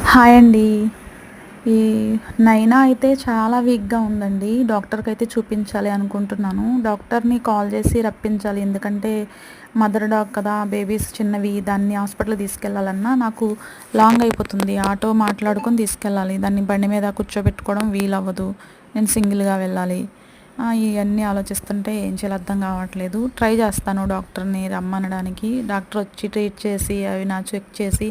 Hi అండి. ఈ నైనా అయితే చాలా వీక్‌గా ఉందండి. డాక్టర్‌కైతే చూపించాలి అనుకుంటున్నాను. డాక్టర్‌ని కాల్ చేసి రప్పించాలి. ఎందుకంటే మదర్ డాగ్ కదా! బేబీస్ చిన్నవి. దాన్ని హాస్పిటల్‌కి తీసుకెళ్ళాలన్నా నాకు లాంగ్ అయిపోతుంది. ఆటో మాట్లాడుకొని తీసుకెళ్ళాలి. దాన్ని బండి మీద కూర్చోబెట్టుకోవడం వీలవ్వదు. నేను సింగిల్‌గా వెళ్ళాలి. ఇయన్నీ ఆలోచిస్తుంటే ఏం చేయాలో అర్థం కావట్లేదు. ట్రై చేస్తాను డాక్టర్‌ని రమ్మనడానికి. డాక్టర్ వచ్చి ట్రీట్ చేసి అవి చెక్ చేసి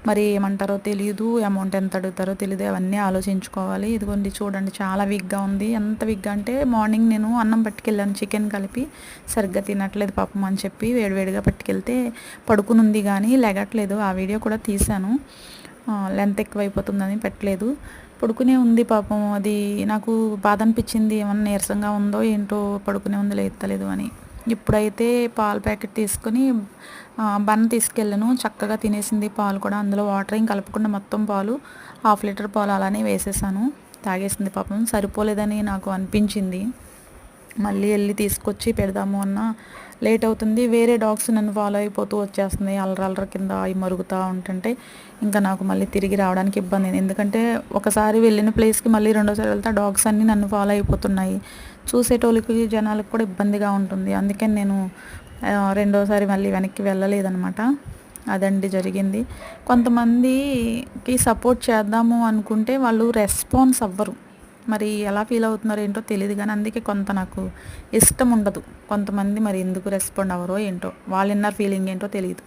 మరి ఏమంటారో తెలీదు. అమౌంట్ ఎంత అడుగుతారో తెలీదు. అవన్నీ ఆలోచించుకోవాలి. ఇదిగోండి చూడండి చాలా వీక్‌గా ఉంది. ఎంత వీక్‌గా అంటే మార్నింగ్ నేను అన్నం పట్టుకెళ్ళాను చికెన్ కలిపి. సరిగ్గా తినట్లేదు పాపం అని చెప్పి వేడివేడిగా పట్టుకెళ్తే పడుకునుంది గానీ లెగట్లేదు. ఆ వీడియో కూడా తీశాను. లెంత్ ఎక్కువైపోతుందని పెట్టలేదు. పడుకునే ఉంది పాపం. అది నాకు బాధ అనిపించింది. ఏమన్నా నీరసంగా ఉందో ఏంటో పడుకునే ఉంది లేత్తలేదు అని. ఇప్పుడైతే పాల ప్యాకెట్ తీసుకొని బన్ తీసుకెళ్ళాను. చక్కగా తినేసింది పాలు కూడా. అందులో వాటర్ ఏం కలపకుండా మొత్తం పాలు హాఫ్ లీటర్ పాలు అలానే వేసేసాను. తాగేసింది పాపం. సరిపోలేదని నాకు అనిపించింది. మళ్ళీ వెళ్ళి తీసుకొచ్చి పెడదాము అన్నా లేట్ అవుతుంది. వేరే డాగ్స్ నన్ను ఫాలో అయిపోతూ వచ్చేస్తున్నాయి. అల్లరి కింద అవి మరుగుతూ ఉంటుంటే ఇంకా నాకు మళ్ళీ తిరిగి రావడానికి ఇబ్బంది. ఎందుకంటే ఒకసారి వెళ్ళిన ప్లేస్కి మళ్ళీ రెండోసారి వెళ్తే డాగ్స్ అన్నీ నన్ను ఫాలో అయిపోతున్నాయి. చూసేటోళ్ళకి జనాలకు కూడా ఇబ్బందిగా ఉంటుంది. అందుకని నేను రెండోసారి మళ్ళీ వెనక్కి వెళ్ళలేదనమాట. అదండి జరిగింది. కొంతమందికి సపోర్ట్ చేద్దాము అనుకుంటే వాళ్ళు రెస్పాన్స్ అవ్వరు. మరి ఎలా ఫీల్ అవుతున్నారో ఏంటో తెలీదు గానీ అందుకే కొంత నాకు ఇష్టం ఉండదు. కొంతమంది మరి ఎందుకు రెస్పాండ్ అవ్వరో ఏంటో. వాళ్ళ ఇన్నర్ ఫీలింగ్ ఏంటో తెలీదు.